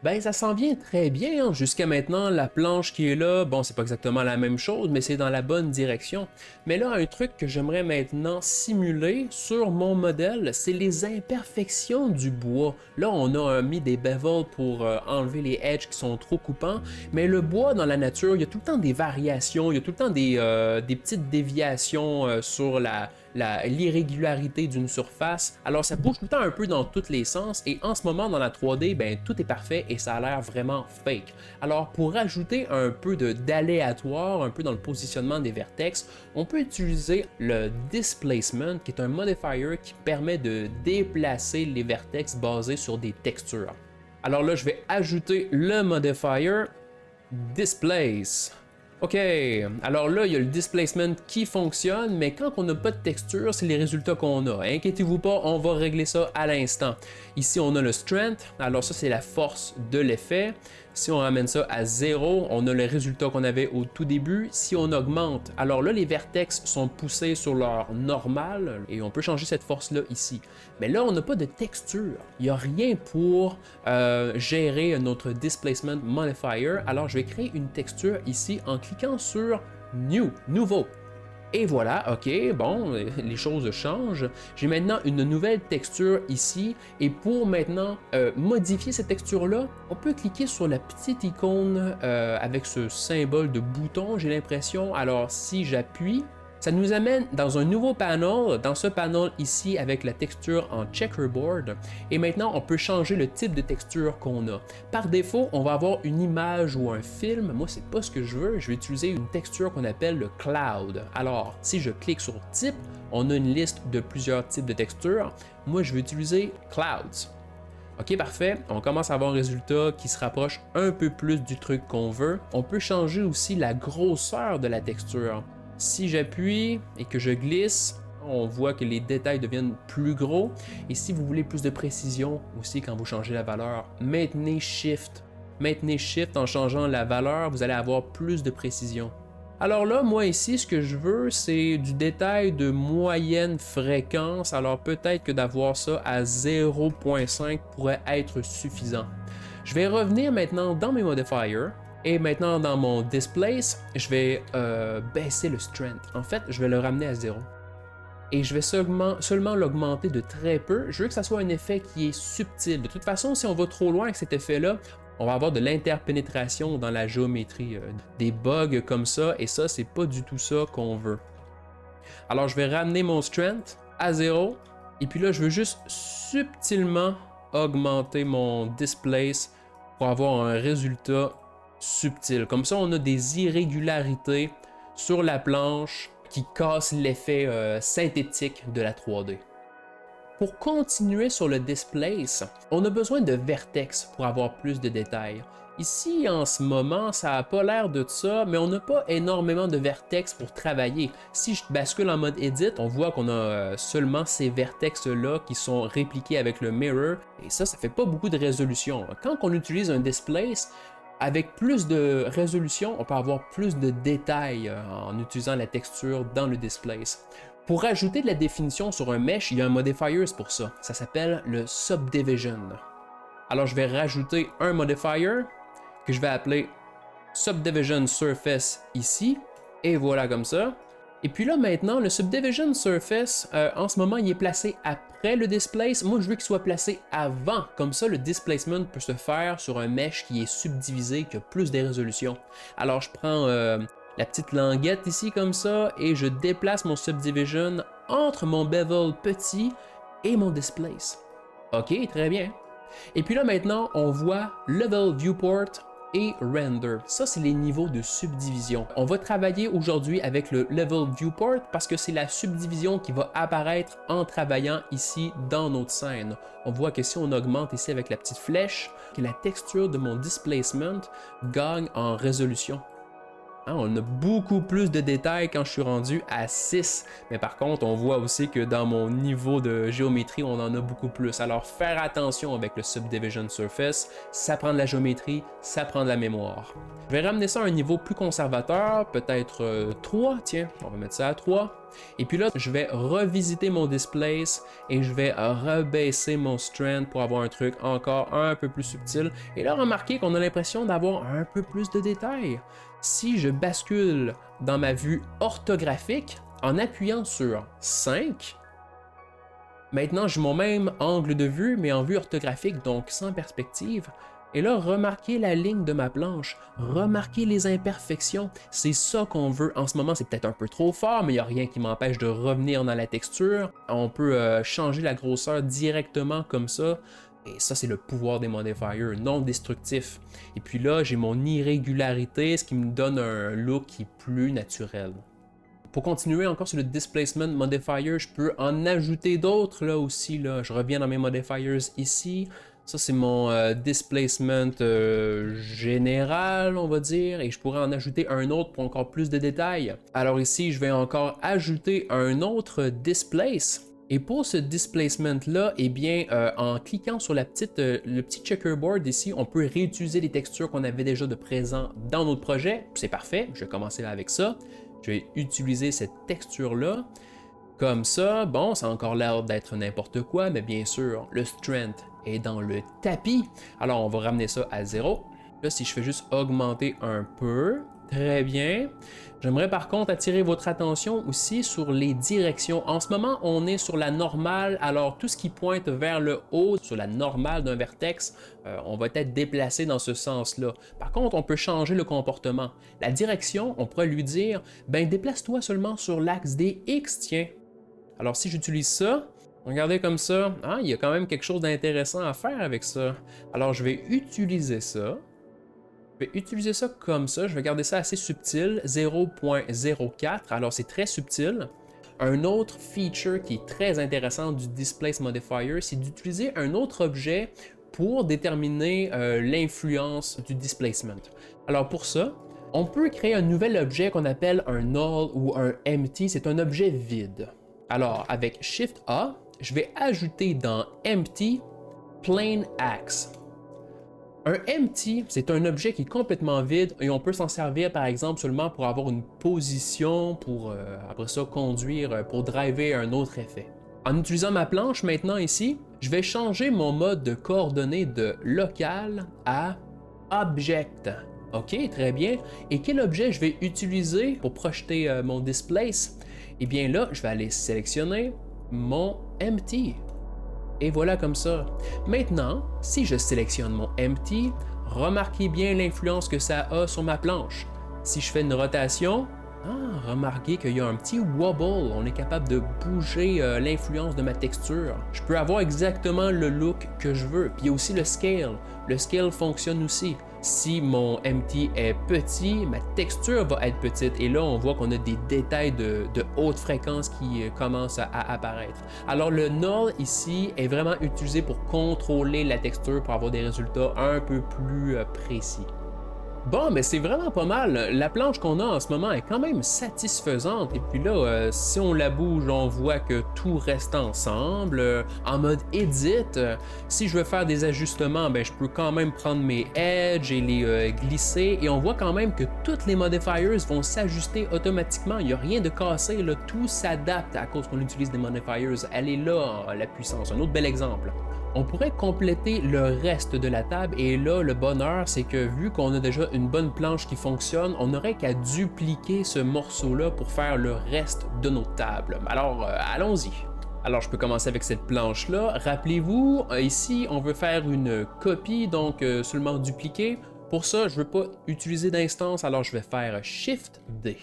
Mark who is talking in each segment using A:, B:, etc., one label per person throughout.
A: Ben, ça s'en vient très bien, hein. Jusqu'à maintenant, la planche qui est là, bon, c'est pas exactement la même chose, mais c'est dans la bonne direction. Mais là, un truc que j'aimerais maintenant simuler sur mon modèle, c'est les imperfections du bois. Là, on a mis des bevels pour enlever les edges qui sont trop coupants, mais le bois dans la nature, il y a tout le temps des variations, il y a tout le temps des petites déviations sur l'irrégularité d'une surface. Alors ça bouge tout le temps un peu dans tous les sens et en ce moment dans la 3D, ben, tout est parfait et ça a l'air vraiment fake. Alors pour ajouter un peu d'aléatoire, un peu dans le positionnement des vertex, on peut utiliser le displacement qui est un modifier qui permet de déplacer les vertex basés sur des textures. Alors là je vais ajouter le modifier displace. Ok, alors là, il y a le displacement qui fonctionne, mais quand on n'a pas de texture, c'est les résultats qu'on a. Inquiétez-vous pas, on va régler ça à l'instant. Ici, on a le strength, alors ça, c'est la force de l'effet. Si on ramène ça à 0, on a le résultat qu'on avait au tout début. Si on augmente, alors là, les vertex sont poussés sur leur normal et on peut changer cette force-là ici. Mais là, on n'a pas de texture. Il n'y a rien pour gérer notre displacement modifier. Alors, je vais créer une texture ici en cliquant sur New, Nouveau. Et voilà, ok, bon, les choses changent. J'ai maintenant une nouvelle texture ici. Et pour maintenant modifier cette texture-là, on peut cliquer sur la petite icône avec ce symbole de bouton, j'ai l'impression. Alors, si j'appuie, ça nous amène dans un nouveau panel, dans ce panel ici avec la texture en checkerboard. Et maintenant, on peut changer le type de texture qu'on a. Par défaut, on va avoir une image ou un film. Moi, c'est pas ce que je veux. Je vais utiliser une texture qu'on appelle le cloud. Alors, si je clique sur type, on a une liste de plusieurs types de textures. Moi, je vais utiliser clouds. Ok, parfait. On commence à avoir un résultat qui se rapproche un peu plus du truc qu'on veut. On peut changer aussi la grosseur de la texture. Si j'appuie et que je glisse, on voit que les détails deviennent plus gros. Et si vous voulez plus de précision aussi quand vous changez la valeur, maintenez Shift. Maintenez Shift en changeant la valeur, vous allez avoir plus de précision. Alors là, moi ici, ce que je veux, c'est du détail de moyenne fréquence. Alors peut-être que d'avoir ça à 0.5 pourrait être suffisant. Je vais revenir maintenant dans mes modifiers. Et maintenant, dans mon displace, je vais baisser le strength. En fait, je vais le ramener à 0. Et je vais seulement l'augmenter de très peu. Je veux que ça soit un effet qui est subtil. De toute façon, si on va trop loin avec cet effet-là, on va avoir de l'interpénétration dans la géométrie, des bugs comme ça, et ça, c'est pas du tout ça qu'on veut. Alors, je vais ramener mon strength à 0. Et puis là, je veux juste subtilement augmenter mon displace pour avoir un résultat subtil. Comme ça, on a des irrégularités sur la planche qui cassent l'effet synthétique de la 3D. Pour continuer sur le displace, on a besoin de vertex pour avoir plus de détails. Ici, en ce moment, ça n'a pas l'air de ça, mais on n'a pas énormément de vertex pour travailler. Si je bascule en mode Edit, on voit qu'on a seulement ces vertex-là qui sont répliqués avec le mirror, et ça fait pas beaucoup de résolution. Quand on utilise un displace, avec plus de résolution, on peut avoir plus de détails en utilisant la texture dans le displace. Pour ajouter de la définition sur un mesh, il y a un modifier pour ça. Ça s'appelle le subdivision. Alors je vais rajouter un modifier que je vais appeler subdivision surface ici. Et voilà comme ça. Et puis là maintenant, le subdivision surface, en ce moment, il est placé après le displace. Moi, je veux qu'il soit placé avant. Comme ça, le displacement peut se faire sur un mesh qui est subdivisé, qui a plus de résolution. Alors, je prends la petite languette ici comme ça et je déplace mon subdivision entre mon bevel petit et mon displace. Ok, très bien. Et puis là maintenant, on voit level viewport et render. Ça, c'est les niveaux de subdivision. On va travailler aujourd'hui avec le level viewport parce que c'est la subdivision qui va apparaître en travaillant ici dans notre scène. On voit que si on augmente ici avec la petite flèche, que la texture de mon displacement gagne en résolution. On a beaucoup plus de détails quand je suis rendu à 6. Mais par contre, on voit aussi que dans mon niveau de géométrie, on en a beaucoup plus. Alors, faire attention avec le Subdivision Surface. Ça prend de la géométrie, ça prend de la mémoire. Je vais ramener ça à un niveau plus conservateur, peut-être 3. Tiens, on va mettre ça à 3. Et puis là, je vais revisiter mon displace et je vais rebaisser mon strength pour avoir un truc encore un peu plus subtil. Et là, remarquez qu'on a l'impression d'avoir un peu plus de détails. Si je bascule dans ma vue orthographique en appuyant sur 5, maintenant j'ai mon même angle de vue mais en vue orthographique, donc sans perspective. Et là, remarquez la ligne de ma planche, remarquez les imperfections, c'est ça qu'on veut. En ce moment, c'est peut-être un peu trop fort, mais il n'y a rien qui m'empêche de revenir dans la texture. On peut changer la grosseur directement comme ça. Et ça, c'est le pouvoir des modifiers non destructifs. Et puis là, j'ai mon irrégularité, ce qui me donne un look qui est plus naturel. Pour continuer encore sur le Displacement Modifier, je peux en ajouter d'autres là aussi. Là. Je reviens dans mes modifiers ici. Ça, c'est mon displacement général, on va dire, et je pourrais en ajouter un autre pour encore plus de détails. Alors ici, je vais encore ajouter un autre displace. Et pour ce displacement-là, eh bien, en cliquant sur le petit checkerboard ici, on peut réutiliser les textures qu'on avait déjà de présent dans notre projet. C'est parfait, je vais commencer là avec ça. Je vais utiliser cette texture-là. Comme ça, bon, ça a encore l'air d'être n'importe quoi, mais bien sûr, le strength est dans le tapis. Alors, on va ramener ça à 0. Là, si je fais juste augmenter un peu, très bien. J'aimerais par contre attirer votre attention aussi sur les directions. En ce moment, on est sur la normale, alors tout ce qui pointe vers le haut, sur la normale d'un vertex, on va être déplacé dans ce sens-là. Par contre, on peut changer le comportement. La direction, on pourrait lui dire, ben déplace-toi seulement sur l'axe des X, tiens. Alors si j'utilise ça, regardez comme ça, ah, il y a quand même quelque chose d'intéressant à faire avec ça. Alors je vais utiliser ça. Je vais utiliser ça comme ça, je vais garder ça assez subtil, 0.04, alors c'est très subtil. Un autre feature qui est très intéressant du Displace Modifier, c'est d'utiliser un autre objet pour déterminer l'influence du displacement. Alors pour ça, on peut créer un nouvel objet qu'on appelle un null ou un empty, c'est un objet vide. Alors avec Shift A, je vais ajouter dans empty plane axe. Un empty, c'est un objet qui est complètement vide et on peut s'en servir par exemple seulement pour avoir une position, pour après ça conduire, pour driver un autre effet. En utilisant ma planche maintenant ici, je vais changer mon mode de coordonnées de local à object. Ok, très bien. Et quel objet je vais utiliser pour projeter mon displace? Eh bien là, je vais aller sélectionner mon empty. Et voilà comme ça. Maintenant, si je sélectionne mon empty, remarquez bien l'influence que ça a sur ma planche. Si je fais une rotation, remarquez qu'il y a un petit wobble. On est capable de bouger l'influence de ma texture. Je peux avoir exactement le look que je veux. Puis il y a aussi le scale. Le scale fonctionne aussi. Si mon empty est petit, ma texture va être petite. Et là, on voit qu'on a des détails de haute fréquence qui commencent à apparaître. Alors, le null ici est vraiment utilisé pour contrôler la texture pour avoir des résultats un peu plus précis. Bon, mais c'est vraiment pas mal. La planche qu'on a en ce moment est quand même satisfaisante. Et puis là, si on la bouge, on voit que tout reste ensemble. En mode edit, si je veux faire des ajustements, ben, je peux quand même prendre mes edges et les glisser. Et on voit quand même que toutes les modifiers vont s'ajuster automatiquement. Il n'y a rien de cassé. Là. Tout s'adapte à cause qu'on utilise des modifiers. Elle est là, la puissance. Un autre bel exemple. On pourrait compléter le reste de la table et là, le bonheur, c'est que vu qu'on a déjà une bonne planche qui fonctionne, on n'aurait qu'à dupliquer ce morceau-là pour faire le reste de notre table. Alors, allons-y. Alors, je peux commencer avec cette planche-là. Rappelez-vous, ici, on veut faire une copie, donc seulement dupliquer. Pour ça, je ne veux pas utiliser d'instance, alors je vais faire Shift-D.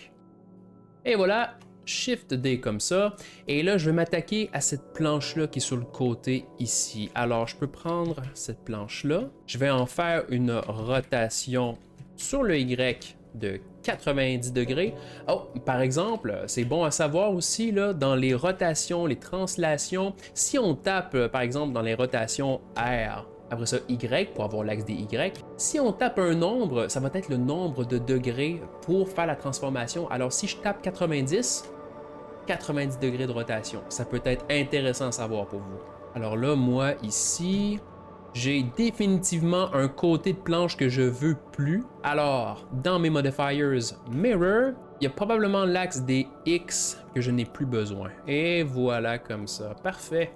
A: Et voilà, Shift-D comme ça. Et là, je vais m'attaquer à cette planche-là qui est sur le côté ici. Alors, je peux prendre cette planche-là. Je vais en faire une rotation sur le Y de 90 degrés. Oh, par exemple, c'est bon à savoir aussi, là, dans les rotations, les translations, si on tape, par exemple, dans les rotations R, après ça, Y pour avoir l'axe des Y. Si on tape un nombre, ça va être le nombre de degrés pour faire la transformation. Alors, si je tape 90 degrés de rotation, ça peut être intéressant à savoir pour vous. Alors là, moi, ici, j'ai définitivement un côté de planche que je veux plus. Alors, dans mes modifiers Mirror, Il y a probablement l'axe des X que je n'ai plus besoin. Et voilà comme ça. Parfait.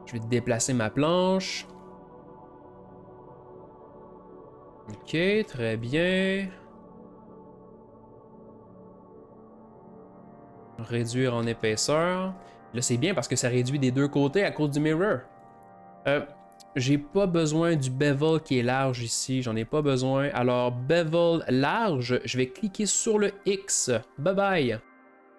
A: Je vais déplacer ma planche. Ok, très bien. Réduire en épaisseur. Là, c'est bien parce que ça réduit des deux côtés à cause du mirror. J'ai pas besoin du bevel qui est large ici, j'en ai pas besoin. Alors, bevel large, je vais cliquer sur le X. Bye bye.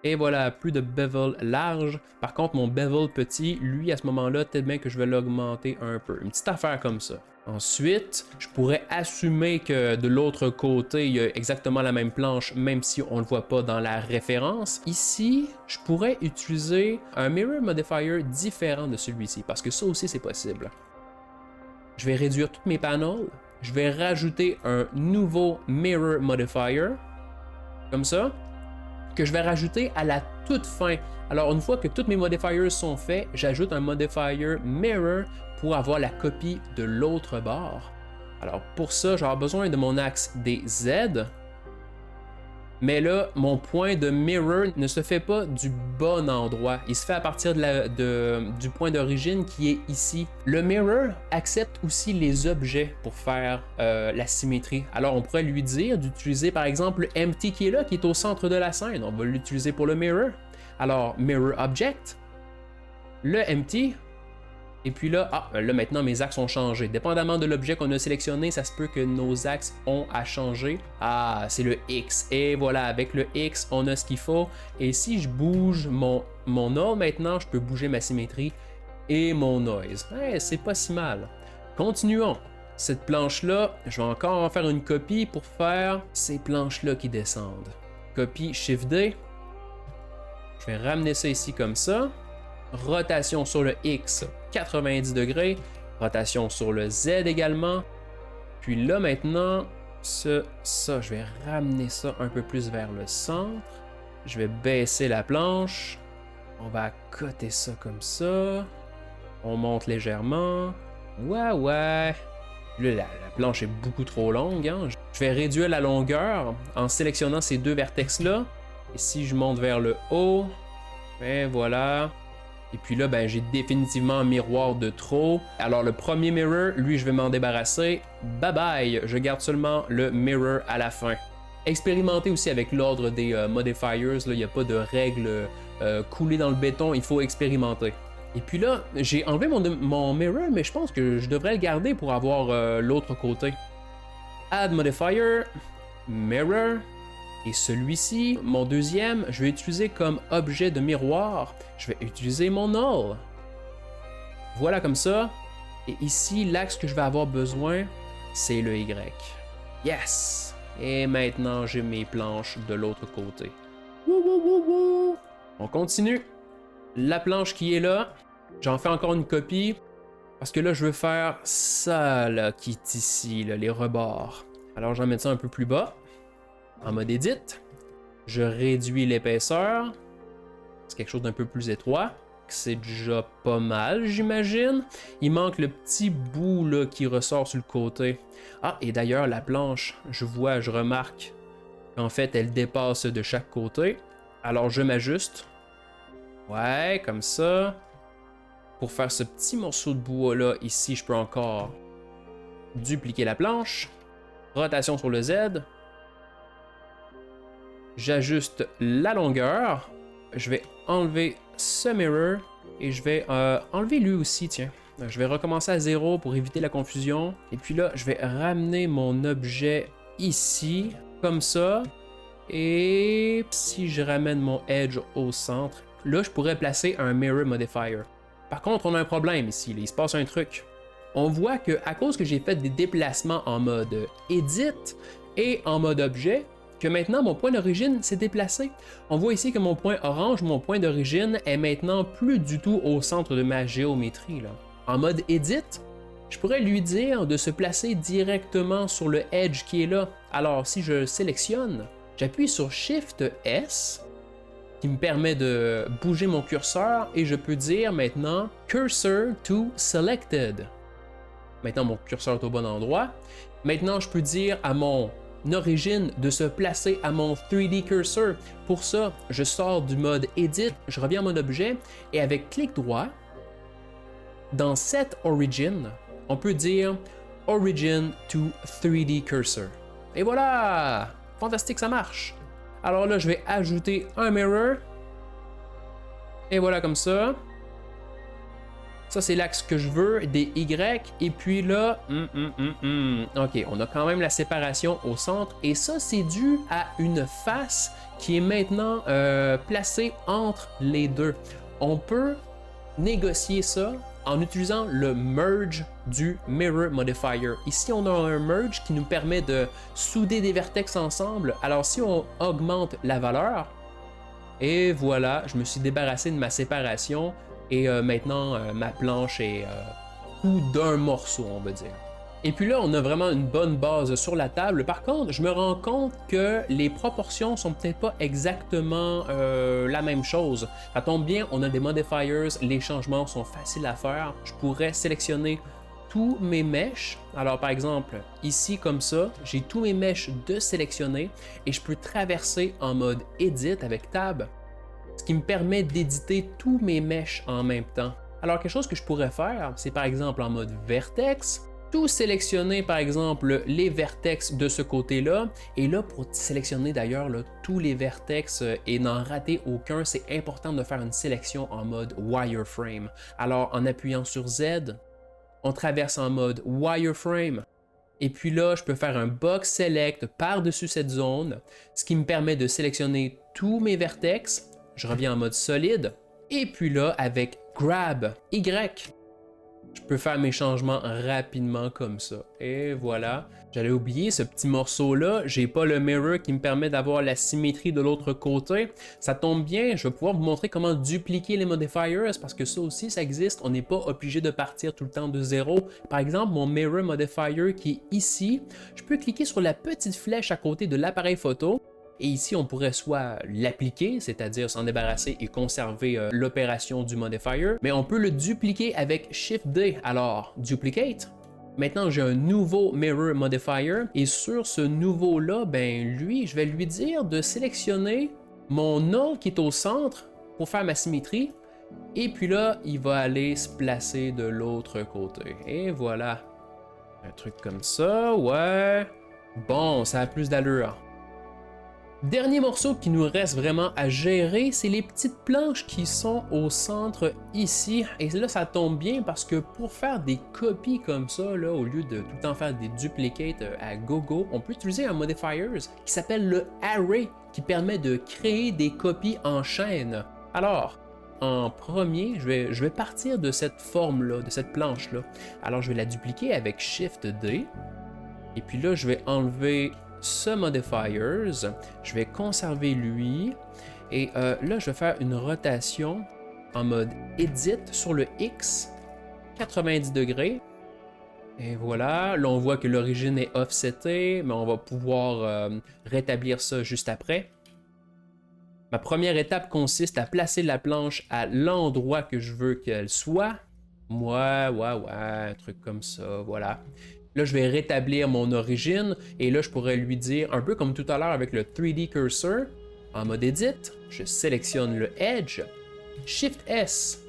A: Et voilà, plus de bevel large. Par contre, mon bevel petit, lui, à ce moment-là, peut-être bien que je vais l'augmenter un peu. Une petite affaire comme ça. Ensuite, je pourrais assumer que de l'autre côté, il y a exactement la même planche, même si on ne le voit pas dans la référence. Ici, je pourrais utiliser un Mirror Modifier différent de celui-ci, parce que ça aussi, c'est possible. Je vais réduire tous mes panels. Je vais rajouter un nouveau Mirror Modifier, comme ça, que je vais rajouter à la toute fin. Alors, une fois que tous mes modifiers sont faits, j'ajoute un modifier Mirror pour avoir la copie de l'autre bord. Alors, pour ça, j'aurai besoin de mon axe des Z. Mais là, mon point de mirror ne se fait pas du bon endroit. Il se fait à partir du point d'origine qui est ici. Le mirror accepte aussi les objets pour faire la symétrie. Alors, on pourrait lui dire d'utiliser par exemple le empty qui est là, qui est au centre de la scène. On va l'utiliser pour le mirror. Alors, mirror object, le empty. Et puis là, là maintenant mes axes ont changé. Dépendamment de l'objet qu'on a sélectionné, ça se peut que nos axes ont à changer. Ah, c'est le X. Et voilà, avec le X, on a ce qu'il faut. Et si je bouge mon null maintenant, je peux bouger ma symétrie et mon noise. C'est pas si mal. Continuons. Cette planche-là, je vais encore en faire une copie pour faire ces planches-là qui descendent. Copie Shift D. Je vais ramener ça ici comme ça. Rotation sur le X, 90 degrés. Rotation sur le Z également. Puis là maintenant, ça, je vais ramener ça un peu plus vers le centre. Je vais baisser la planche. On va accoter ça comme ça. On monte légèrement. Ouais. Là, la planche est beaucoup trop longue. Hein? Je vais réduire la longueur en sélectionnant ces deux vertex-là. Et si je monte vers le haut, ben voilà. Et puis là, ben, j'ai définitivement un miroir de trop. Alors le premier mirror, lui, je vais m'en débarrasser. Bye bye, je garde seulement le mirror à la fin. Expérimentez aussi avec l'ordre des modifiers. Il n'y a pas de règles coulées dans le béton, il faut expérimenter. Et puis là, j'ai enlevé mon mirror, mais je pense que je devrais le garder pour avoir l'autre côté. Add modifier, mirror. Et celui-ci, mon deuxième, je vais utiliser comme objet de miroir. Je vais utiliser mon null. Voilà comme ça. Et ici, l'axe que je vais avoir besoin, c'est le Y. Yes! Et maintenant, j'ai mes planches de l'autre côté. On continue. La planche qui est là, j'en fais encore une copie. Parce que là, je veux faire ça là, qui est ici, là, les rebords. Alors, j'en mets ça un peu plus bas. En mode edit, je réduis l'épaisseur. C'est quelque chose d'un peu plus étroit. C'est déjà pas mal, j'imagine. Il manque le petit bout là, qui ressort sur le côté. Ah, et d'ailleurs, la planche, je remarque qu'en fait, elle dépasse de chaque côté. Alors, je m'ajuste. Ouais, comme ça. Pour faire ce petit morceau de bois-là, ici, je peux encore dupliquer la planche. Rotation sur le Z. J'ajuste la longueur. Je vais enlever ce mirror. Et je vais enlever lui aussi, tiens. Je vais recommencer à 0 pour éviter la confusion. Et puis là, je vais ramener mon objet ici, comme ça. Et si je ramène mon edge au centre, là, je pourrais placer un mirror modifier. Par contre, on a un problème ici. Là, il se passe un truc. On voit que à cause que j'ai fait des déplacements en mode edit et en mode objet, que maintenant mon point d'origine s'est déplacé. On voit ici que mon point orange, mon point d'origine, est maintenant plus du tout au centre de ma géométrie. Là. En mode edit, je pourrais lui dire de se placer directement sur le edge qui est là. Alors si je sélectionne, j'appuie sur Shift S, qui me permet de bouger mon curseur, et je peux dire maintenant Cursor to Selected. Maintenant mon curseur est au bon endroit. Maintenant je peux dire à mon origine de se placer à mon 3D cursor. Pour ça, je sors du mode Edit, je reviens en mode objet et avec clic droit, dans Set Origin, on peut dire Origin to 3D cursor. Et voilà! Fantastique, ça marche! Alors là, je vais ajouter un mirror. Et voilà comme ça. Ça, c'est l'axe que je veux, des Y. Et puis là, OK, on a quand même la séparation au centre. Et ça, c'est dû à une face qui est maintenant placée entre les deux. On peut négocier ça en utilisant le merge du Mirror Modifier. Ici, on a un merge qui nous permet de souder des vertex ensemble. Alors, si on augmente la valeur, et voilà, je me suis débarrassé de ma séparation. Et maintenant, ma planche est tout d'un morceau, on va dire. Et puis là, on a vraiment une bonne base sur la table. Par contre, je me rends compte que les proportions sont peut-être pas exactement la même chose. Ça tombe bien, on a des modifiers, les changements sont faciles à faire. Je pourrais sélectionner tous mes meshes. Alors par exemple, ici comme ça, j'ai tous mes meshes de sélectionner et je peux traverser en mode Edit avec Tab, ce qui me permet d'éditer tous mes meshes en même temps. Alors quelque chose que je pourrais faire, c'est par exemple en mode Vertex, tout sélectionner par exemple les vertex de ce côté-là, et là pour sélectionner d'ailleurs tous les vertex et n'en rater aucun, c'est important de faire une sélection en mode Wireframe. Alors en appuyant sur Z, on traverse en mode Wireframe. Et puis là, je peux faire un Box Select par-dessus cette zone, ce qui me permet de sélectionner tous mes vertex. Je reviens en mode solide. Et puis là, avec Grab Y, je peux faire mes changements rapidement comme ça. Et voilà. J'allais oublier ce petit morceau-là. J'ai pas le mirror qui me permet d'avoir la symétrie de l'autre côté. Ça tombe bien, je vais pouvoir vous montrer comment dupliquer les modifiers parce que ça aussi, ça existe. On n'est pas obligé de partir tout le temps de zéro. Par exemple, mon mirror modifier qui est ici, je peux cliquer sur la petite flèche à côté de l'appareil photo. Et ici, on pourrait soit l'appliquer, c'est-à-dire s'en débarrasser et conserver l'opération du modifier, mais on peut le dupliquer avec Shift-D. Alors, Duplicate. Maintenant, j'ai un nouveau Mirror Modifier, et sur ce nouveau-là, ben lui, je vais lui dire de sélectionner mon null qui est au centre pour faire ma symétrie, et puis là, il va aller se placer de l'autre côté. Et voilà. Un truc comme ça, ouais. Bon, ça a plus d'allure. Dernier morceau qui nous reste vraiment à gérer, c'est les petites planches qui sont au centre ici. Et là, ça tombe bien parce que pour faire des copies comme ça, là, au lieu de tout le temps faire des duplicates à gogo, on peut utiliser un modifier qui s'appelle le Array, qui permet de créer des copies en chaîne. Alors, en premier, je vais partir de cette forme-là, de cette planche-là. Alors, je vais la dupliquer avec Shift-D. Et puis là, je vais enlever ce modifiers, je vais conserver lui, et là je vais faire une rotation en mode Edit sur le X, 90 degrés, et voilà, là on voit que l'origine est offsetée, mais on va pouvoir rétablir ça juste après. Ma première étape consiste à placer la planche à l'endroit que je veux qu'elle soit. Ouais, un truc comme ça, voilà. Là, je vais rétablir mon origine et là, je pourrais lui dire, un peu comme tout à l'heure avec le 3D cursor, en mode Edit, je sélectionne le Edge, Shift S,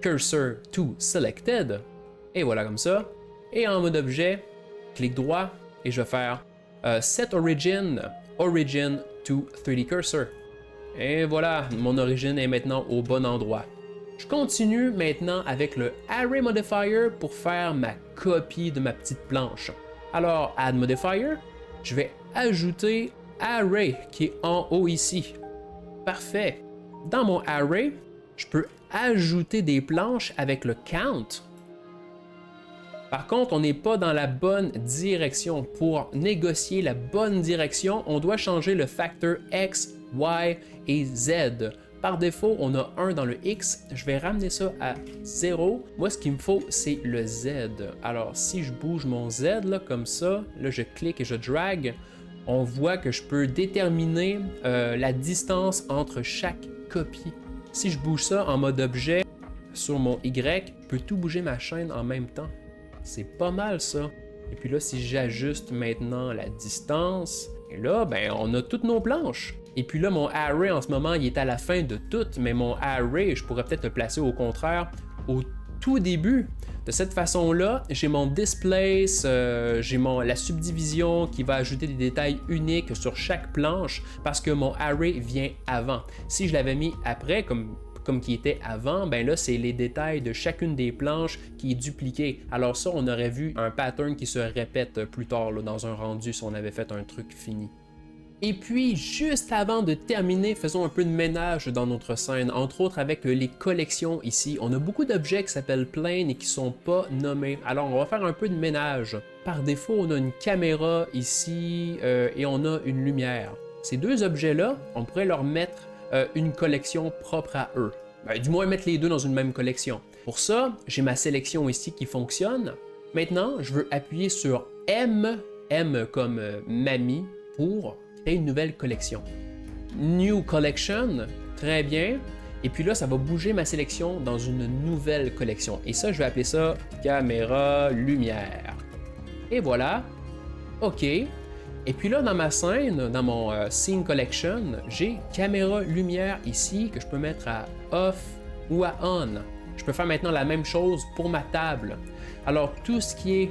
A: Cursor to Selected, et voilà comme ça. Et en mode objet, clic droit et je vais faire Set Origin, Origin to 3D Cursor. Et voilà, mon origine est maintenant au bon endroit. Je continue maintenant avec le Array Modifier pour faire ma copie de ma petite planche. Alors, Add Modifier, je vais ajouter Array qui est en haut ici. Parfait. Dans mon Array, je peux ajouter des planches avec le Count. Par contre, on n'est pas dans la bonne direction. Pour négocier la bonne direction, on doit changer le facteur X, Y et Z. Par défaut, on a 1 dans le X, je vais ramener ça à 0. Moi, ce qu'il me faut, c'est le Z. Alors, si je bouge mon Z, là, comme ça, là, je clique et je drag, on voit que je peux déterminer la distance entre chaque copie. Si je bouge ça en mode objet sur mon Y, je peux tout bouger ma chaîne en même temps. C'est pas mal, ça. Et puis là, si j'ajuste maintenant la distance, et là, ben, on a toutes nos planches. Et puis là, mon array en ce moment, il est à la fin de tout, mais mon array, je pourrais peut-être le placer au contraire au tout début. De cette façon-là, j'ai mon displace, j'ai la subdivision qui va ajouter des détails uniques sur chaque planche parce que mon array vient avant. Si je l'avais mis après, comme qui était avant, ben là, c'est les détails de chacune des planches qui est dupliqué. Alors ça, on aurait vu un pattern qui se répète plus tard là, dans un rendu si on avait fait un truc fini. Et puis, juste avant de terminer, faisons un peu de ménage dans notre scène, entre autres avec les collections ici. On a beaucoup d'objets qui s'appellent plane et qui sont pas nommés. Alors, on va faire un peu de ménage. Par défaut, on a une caméra ici et on a une lumière. Ces deux objets-là, on pourrait leur mettre une collection propre à eux. Ben, du moins, mettre les deux dans une même collection. Pour ça, j'ai ma sélection ici qui fonctionne. Maintenant, je veux appuyer sur M, M comme mamie, pour une nouvelle collection. New Collection, très bien. Et puis là, ça va bouger ma sélection dans une nouvelle collection. Et ça, je vais appeler ça caméra lumière. Et voilà. OK. Et puis là, dans ma scène, dans mon Scene Collection, j'ai caméra lumière ici que je peux mettre à off ou à on. Je peux faire maintenant la même chose pour ma table. Alors, tout ce qui est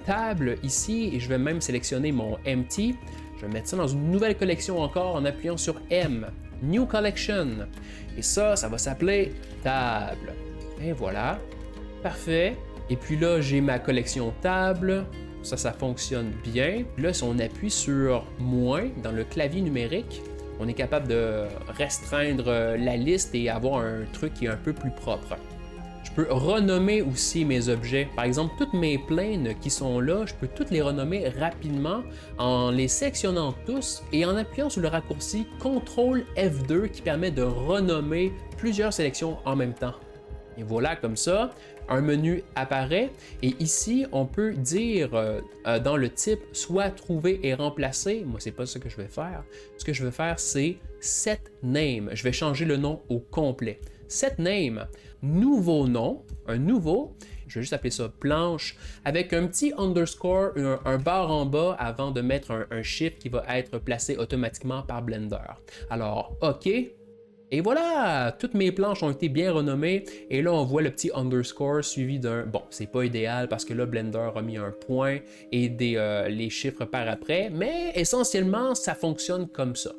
A: table ici, et je vais même sélectionner mon empty. Je vais mettre ça dans une nouvelle collection encore en appuyant sur M. New Collection. Et ça va s'appeler table. Et voilà. Parfait. Et puis là, j'ai ma collection table. Ça fonctionne bien. Puis là, si on appuie sur moins dans le clavier numérique, on est capable de restreindre la liste et avoir un truc qui est un peu plus propre. Je peux renommer aussi mes objets. Par exemple, toutes mes planes qui sont là, je peux toutes les renommer rapidement en les sélectionnant tous et en appuyant sur le raccourci CTRL F2 qui permet de renommer plusieurs sélections en même temps. Et voilà, comme ça, un menu apparaît et ici, on peut dire dans le type soit trouver et remplacer. Moi, c'est pas ce que je vais faire. Ce que je vais faire, c'est set name. Je vais changer le nom au complet. Set name, nouveau nom, un nouveau, je vais juste appeler ça planche, avec un petit underscore, un barre en bas avant de mettre un chiffre qui va être placé automatiquement par Blender. Alors, OK. Et voilà, toutes mes planches ont été bien renommées et là on voit le petit underscore suivi d'un... Bon, c'est pas idéal parce que là Blender a mis un point et les chiffres par après, mais essentiellement ça fonctionne comme ça.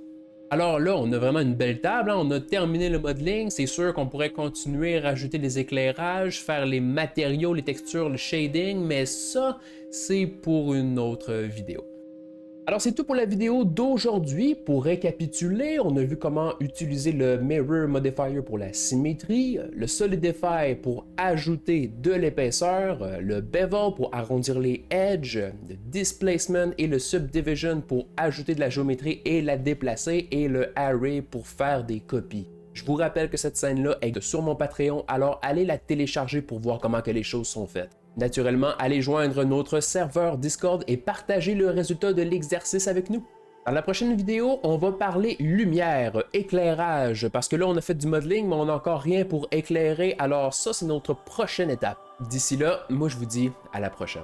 A: Alors là, on a vraiment une belle table, hein? On a terminé le modeling, c'est sûr qu'on pourrait continuer à rajouter des éclairages, faire les matériaux, les textures, le shading, mais ça, c'est pour une autre vidéo. Alors c'est tout pour la vidéo d'aujourd'hui. Pour récapituler, on a vu comment utiliser le Mirror Modifier pour la symétrie, le Solidify pour ajouter de l'épaisseur, le Bevel pour arrondir les edges, le Displacement et le Subdivision pour ajouter de la géométrie et la déplacer, et le Array pour faire des copies. Je vous rappelle que cette scène-là est sur mon Patreon, alors allez la télécharger pour voir comment que les choses sont faites. Naturellement, allez joindre notre serveur Discord et partagez le résultat de l'exercice avec nous. Dans la prochaine vidéo, on va parler lumière, éclairage, parce que là on a fait du modeling, mais on n'a encore rien pour éclairer, alors ça c'est notre prochaine étape. D'ici là, moi je vous dis à la prochaine.